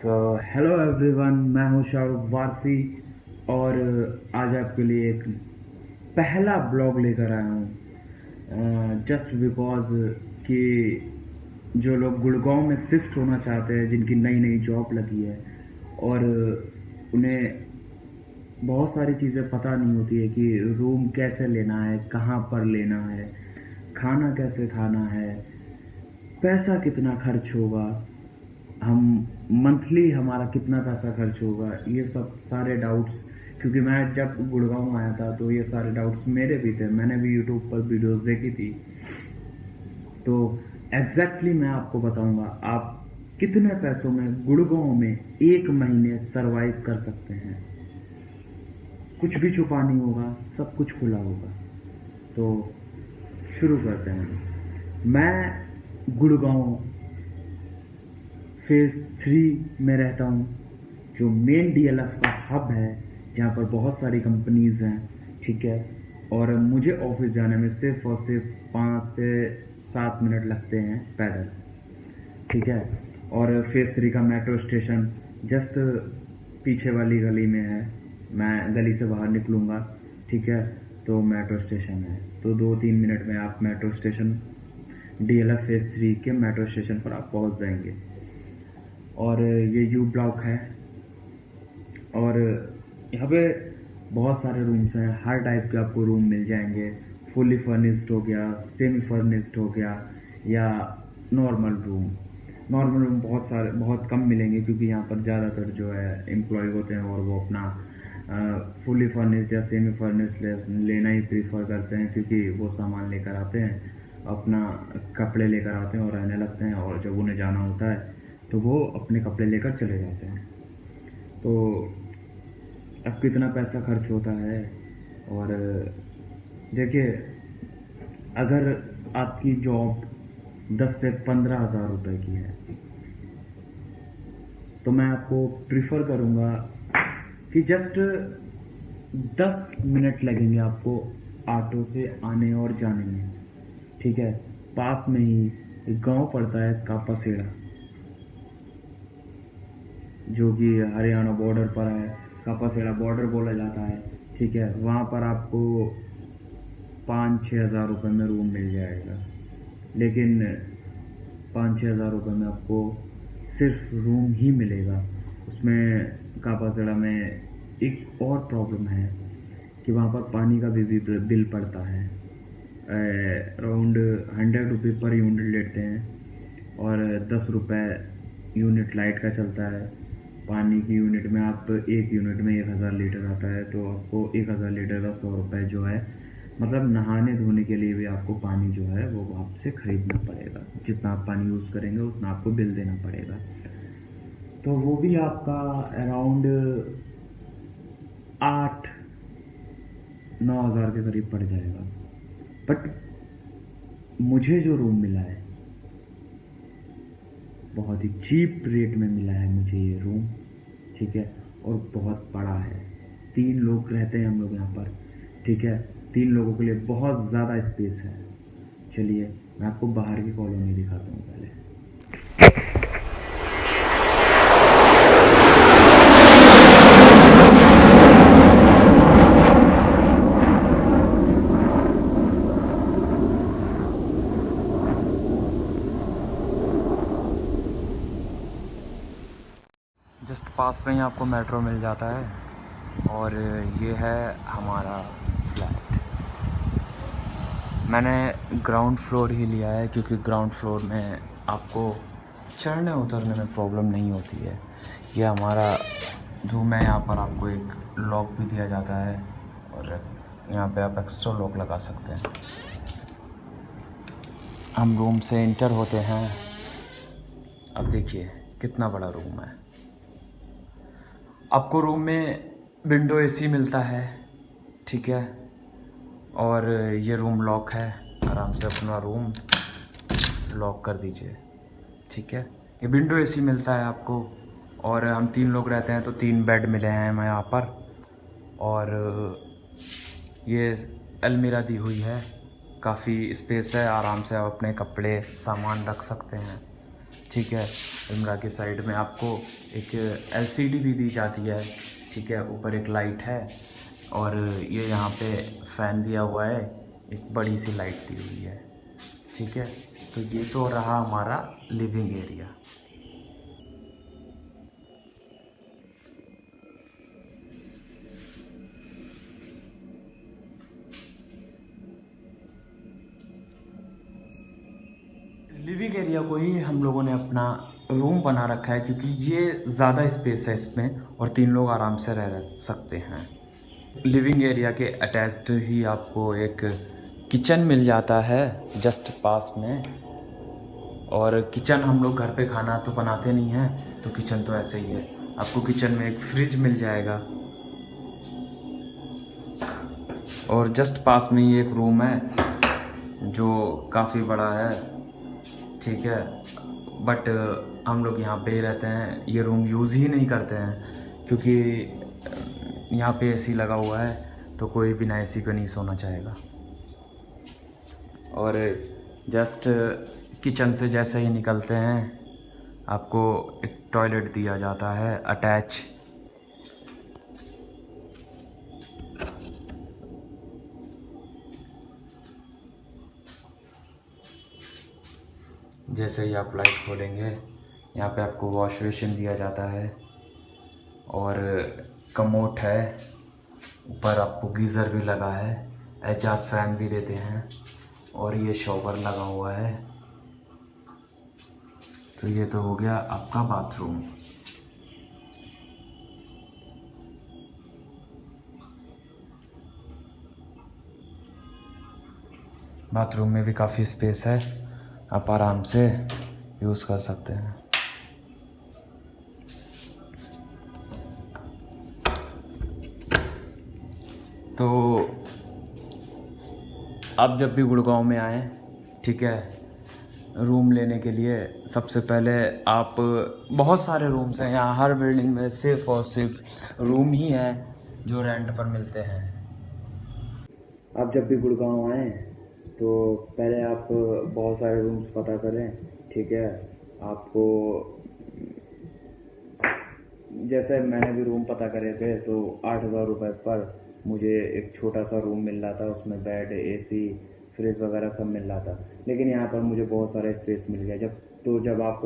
Hello everyone, मैं हूं शाहरुख वारसी और आज आपके लिए एक पहला ब्लॉग लेकर आया हूं जस्ट बिकॉज कि जो लोग गुड़गांव में शिफ्ट होना चाहते हैं, जिनकी नई नई जॉब लगी है और उन्हें बहुत सारी चीज़ें पता नहीं होती है कि रूम कैसे लेना है, कहाँ पर लेना है, खाना कैसे खाना है, पैसा कितना खर्च होगा, हम मंथली हमारा कितना पैसा खर्च होगा, ये सब सारे डाउट्स। क्योंकि मैं जब गुड़गांव आया था तो ये सारे डाउट्स मेरे भी थे, मैंने भी यूट्यूब पर वीडियोस देखी थी। तो एग्जैक्टली मैं आपको बताऊंगा आप कितने पैसों में गुड़गांव में एक महीने सरवाइव कर सकते हैं। कुछ भी छुपा नहीं होगा, सब कुछ खुला होगा। तो शुरू करते हैं। मैं गुड़गांव फेज़ 3 में रहता हूँ, जो मेन डीएलएफ का हब है, जहाँ पर बहुत सारी कंपनीज़ हैं, ठीक है। और मुझे ऑफिस जाने में सिर्फ और सिर्फ 5 से 7 मिनट लगते हैं पैदल, ठीक है। और फेज़ 3 का मेट्रो स्टेशन जस्ट पीछे वाली गली में है। मैं गली से बाहर निकलूँगा, ठीक है, तो मेट्रो स्टेशन है। तो 2-3 मिनट में आप मेट्रो स्टेशन डीएलएफ फेज़ 3 के मेट्रो स्टेशन पर आप पहुँच जाएंगे। और ये यू ब्लॉक है और यहाँ पे बहुत सारे रूम्स हैं, हर टाइप के आपको रूम मिल जाएंगे। फुली फर्निश्ड हो गया, सेमी फर्निश्ड हो गया, या नॉर्मल रूम। नॉर्मल रूम बहुत कम मिलेंगे, क्योंकि यहाँ पर ज़्यादातर जो है एम्प्लॉय होते हैं और वो अपना फुली फर्निश्ड या सेमी फर्निश्ड लेना ही प्रीफर करते हैं, क्योंकि वो सामान लेकर आते हैं, अपना कपड़े लेकर आते हैं और रहने लगते हैं, और जब उन्हें जाना होता है तो वो अपने कपड़े लेकर चले जाते हैं। तो अब कितना पैसा खर्च होता है। और देखिए, अगर आपकी जॉब 10 से 15 हज़ार रुपये की है तो मैं आपको प्रिफर करूँगा कि जस्ट 10 मिनट लगेंगे आपको ऑटो से आने और जाने में, ठीक है। पास में ही एक गांव पड़ता है कापासेड़ा, जो कि हरियाणा बॉर्डर पर है। कापासेड़ा बॉर्डर बोला जाता है, ठीक है। वहाँ पर आपको 5-6 हज़ार रुपये में रूम मिल जाएगा, लेकिन 5-6 हज़ार रुपये में आपको सिर्फ रूम ही मिलेगा। उसमें कापासेड़ा में एक और प्रॉब्लम है कि वहाँ पर पानी का भी बिल पड़ता है। अराउंड 100 रुपये पर यूनिट लेते हैं और 10 रुपये यूनिट लाइट का चलता है। पानी की यूनिट में आप एक यूनिट में 1000 लीटर आता है, तो आपको 1000 लीटर का 100 रुपये जो है, मतलब नहाने धोने के लिए भी आपको पानी जो है वो आपसे ख़रीदना पड़ेगा। जितना आप पानी यूज़ करेंगे उतना आपको बिल देना पड़ेगा। तो वो भी आपका अराउंड 8-9 हज़ार के करीब पड़ जाएगा। बट मुझे जो रूम मिला है बहुत ही चीप रेट में मिला है मुझे ये रूम, ठीक है। और बहुत बड़ा है, 3 लोग रहते हैं हम लोग यहाँ पर, ठीक है। 3 लोगों के लिए बहुत ज़्यादा स्पेस है। चलिए मैं आपको बाहर की कॉलोनी दिखाता हूँ पहले। जस्ट पास में ही आपको मेट्रो मिल जाता है और ये है हमारा फ्लैट। मैंने ग्राउंड फ्लोर ही लिया है, क्योंकि ग्राउंड फ्लोर में आपको चढ़ने उतरने में प्रॉब्लम नहीं होती है। ये हमारा रूम है, यहाँ पर आपको एक लॉक भी दिया जाता है और यहाँ पे आप एक्स्ट्रा लॉक लगा सकते हैं। हम रूम से इंटर होते हैं। अब देखिए कितना बड़ा रूम है। आपको रूम में विंडो एसी मिलता है, ठीक है। और ये रूम लॉक है, आराम से अपना रूम लॉक कर दीजिए, ठीक है। ये विंडो एसी मिलता है आपको। और हम 3 लोग रहते हैं, तो 3 बेड मिले हैं हमें यहाँ पर। और ये अलमीरा दी हुई है, काफ़ी स्पेस है, आराम से आप अपने कपड़े सामान रख सकते हैं, ठीक है। अलमीरा के साइड में आपको एक एलसीडी भी दी जाती है, ठीक है। ऊपर एक लाइट है और ये यहाँ पे फ़ैन दिया हुआ है, एक बड़ी सी लाइट दी हुई है, ठीक है। तो ये तो रहा हमारा लिविंग एरिया। लिविंग एरिया को ही हम लोगों ने अपना रूम बना रखा है, क्योंकि ये ज़्यादा स्पेस है इसमें और 3 लोग आराम से रह सकते हैं। लिविंग एरिया के अटैच्ड ही आपको एक किचन मिल जाता है जस्ट पास में। और किचन हम लोग घर पे खाना तो बनाते नहीं हैं, तो किचन तो ऐसे ही है। आपको किचन में एक फ्रिज मिल जाएगा और जस्ट पास में ही एक रूम है जो काफ़ी बड़ा है, ठीक है। बट हम लोग यहाँ पे ही रहते हैं, ये रूम यूज़ ही नहीं करते हैं, क्योंकि यहाँ पे एसी लगा हुआ है, तो कोई बिना एसी का नहीं सोना चाहेगा। और जस्ट किचन से जैसे ही निकलते हैं आपको एक टॉयलेट दिया जाता है अटैच। जैसे ही आप लाइट खोलेंगे यहाँ पे आपको वॉश बेसिन दिया जाता है और कमोड है, ऊपर आपको गीज़र भी लगा है, एग्जॉस्ट फैन भी देते हैं और ये शॉवर लगा हुआ है। तो ये तो हो गया आपका बाथरूम। बाथरूम में भी काफ़ी स्पेस है, आप आराम से यूज़ कर सकते हैं। तो आप जब भी गुड़गांव में आएँ, ठीक है, रूम लेने के लिए सबसे पहले आप, बहुत सारे रूम्स हैं यहाँ, हर बिल्डिंग में सिर्फ और सिर्फ रूम ही है जो रेंट पर मिलते हैं। आप जब भी गुड़गांव आएँ तो पहले आप बहुत सारे रूम्स पता करें, ठीक है। आपको जैसे मैंने भी रूम पता करे थे तो 8,000 रुपये पर मुझे एक छोटा सा रूम मिल रहा था, उसमें बेड, एसी, फ्रिज वगैरह सब मिल रहा था। लेकिन यहाँ पर मुझे बहुत सारा स्पेस मिल गया। जब आप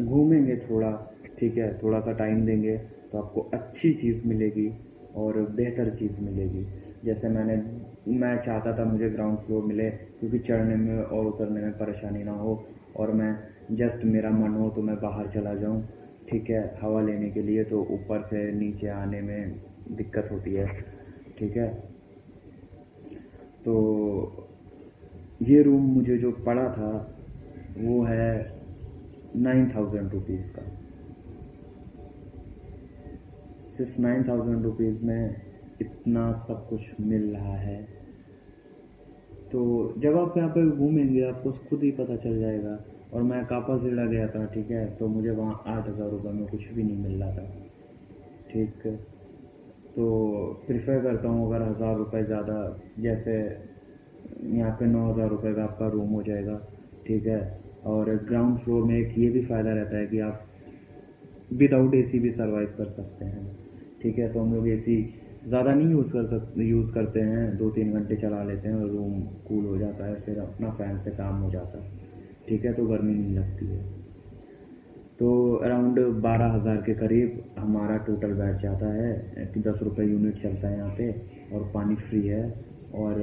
घूमेंगे थोड़ा, ठीक है, थोड़ा सा टाइम देंगे तो आपको अच्छी चीज़ मिलेगी और बेहतर चीज़ मिलेगी। जैसे मैं चाहता था मुझे ग्राउंड फ्लोर मिले, क्योंकि चढ़ने में और उतरने में परेशानी ना हो, और मैं जस्ट मेरा मन हो तो मैं बाहर चला जाऊँ, ठीक है, हवा लेने के लिए। तो ऊपर से नीचे आने में दिक्कत होती है, ठीक है। तो ये रूम मुझे जो पड़ा था वो है 9,000 रुपीज़ का। सिर्फ 9,000 रुपीज़ में इतना सब कुछ मिल रहा है। तो जब आप यहाँ पे घूमेंगे आपको खुद ही पता चल जाएगा। और मैं कापासीढ़ा गया था, ठीक है, तो मुझे वहाँ 8,000 रुपये में कुछ भी नहीं मिल रहा था, ठीक। तो प्रिफर करता हूँ अगर 1,000 रुपये ज़्यादा, जैसे यहाँ पे 9,000 रुपये का आपका रूम हो जाएगा, ठीक है। और ग्राउंड फ्लोर में एक ये भी फ़ायदा रहता है कि आप विदाउट एसी भी सर्वाइव कर सकते हैं, ठीक है। तो हम लोग एसी ज़्यादा नहीं यूज़ करते हैं, 2-3 घंटे चला लेते हैं और रूम कूल हो जाता है, फिर अपना फ़ैन से काम हो जाता है, ठीक है। तो गर्मी नहीं लगती है। तो अराउंड 12,000 के करीब हमारा टोटल बैठ जाता है कि 10 रुपये यूनिट चलता है यहाँ पे, और पानी फ्री है। और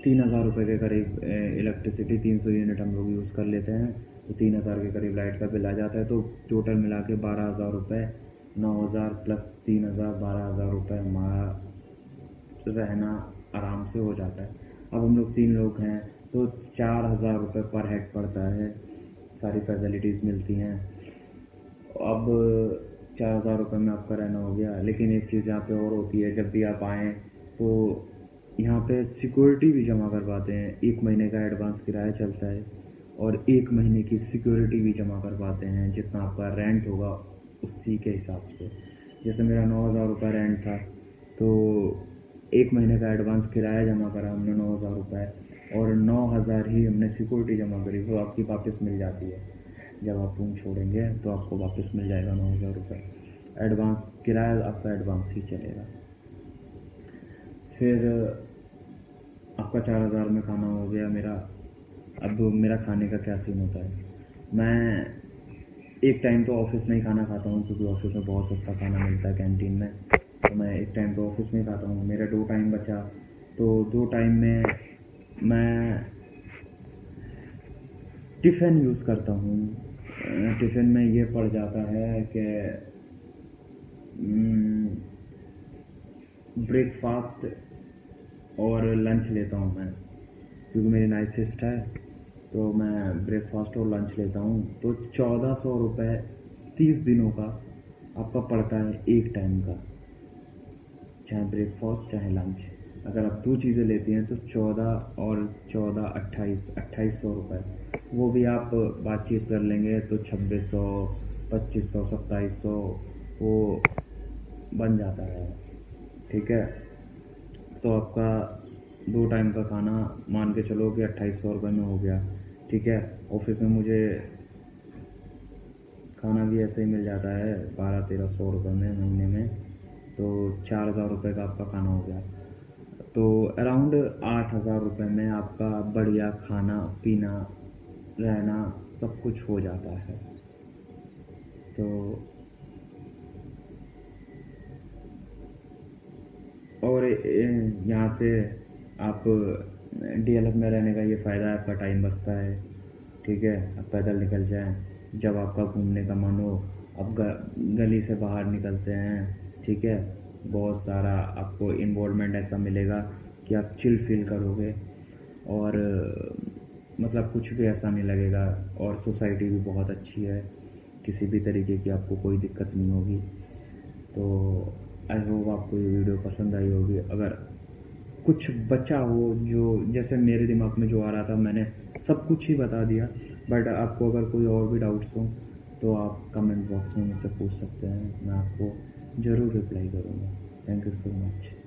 3,000 रुपये के करीब इलेक्ट्रिसिटी, 300 यूनिट हम लोग यूज़ कर लेते हैं, तो 3,000 के करीब लाइट का बिल आ जाता है। तो टोटल मिला के 12,000 रुपये, 9,000 प्लस 3,000, 12,000 रुपये हमारा रहना आराम से हो जाता है। अब हम लोग 3 लोग हैं तो 4,000 रुपये पर हेड पड़ता है, सारी फैसिलिटीज़ मिलती हैं। अब 4,000 रुपये में आपका रहना हो गया। लेकिन एक चीज़ यहाँ पे और होती है, जब भी आप आएँ तो यहाँ पे सिक्योरिटी भी जमा करवाते हैं। 1 महीने का एडवांस किराया चलता है और 1 महीने की सिक्योरिटी भी जमा करवाते हैं, जितना आपका रेंट होगा उसी के हिसाब से। जैसे मेरा 9,000 रुपये रेंट था, तो 1 महीने का एडवांस किराया जमा करा हमने 9,000 रुपये, और 9,000 ही हमने सिक्योरिटी जमा करी, वो आपकी वापस मिल जाती है। जब आप रूम छोड़ेंगे तो आपको वापस मिल जाएगा 9,000 रुपये। एडवांस किराया आपका एडवांस ही चलेगा। फिर आपका 4,000 में खाना हो गया मेरा। अब मेरा खाने का क्या सीन होता है, मैं एक टाइम तो ऑफिस में ही खाना खाता हूँ, क्योंकि ऑफिस में बहुत सस्ता खाना मिलता है कैंटीन में। तो मैं एक टाइम तो ऑफिस में ही खाता हूँ। मेरा 2 टाइम बचा, तो 2 टाइम में मैं टिफ़िन यूज़ करता हूँ। टिफ़िन में ये पड़ जाता है कि ब्रेकफास्ट और लंच लेता हूँ मैं, क्योंकि मेरी नाइट शिफ्ट है। तो मैं ब्रेकफास्ट और लंच लेता हूँ, तो 1,400 रुपये 30 दिनों का आपका पड़ता है एक टाइम का, चाहे ब्रेकफास्ट चाहे लंच। अगर आप 2 चीज़ें लेती हैं तो 14 और 14 2800 रुपये। वो भी आप बातचीत कर लेंगे तो 2600 2500 2700 वो बन जाता है। ठीक है, तो आपका 2 टाइम का खाना मान के चलो कि 2800 रुपये में हो गया। ठीक है, ऑफिस में मुझे खाना भी ऐसे ही मिल जाता है 1200-1300 रुपये में महीने में, तो 4,000 रुपये का आपका खाना हो गया। तो अराउंड 8,000 रुपये में आपका बढ़िया खाना पीना रहना सब कुछ हो जाता है। तो और यहाँ से आप DLF में रहने का ये फ़ायदा है, आपका टाइम बचता है। ठीक है, आप पैदल निकल जाएं, जब आपका घूमने का मन हो आप गली से बाहर निकलते हैं। ठीक है, बहुत सारा आपको इन्वॉल्वमेंट ऐसा मिलेगा कि आप चिल फील करोगे, और मतलब कुछ भी ऐसा नहीं लगेगा। और सोसाइटी भी बहुत अच्छी है, किसी भी तरीके की आपको कोई दिक्कत नहीं होगी। तो आई होप आपको ये वीडियो पसंद आई होगी। अगर कुछ बचा हो, जो जैसे मेरे दिमाग में जो आ रहा था, मैंने सब कुछ ही बता दिया, बट आपको अगर कोई और भी डाउट्स हो तो आप कमेंट बॉक्स में मुझसे पूछ सकते हैं, मैं आपको ज़रूर रिप्लाई करूँगा। Thank you so much.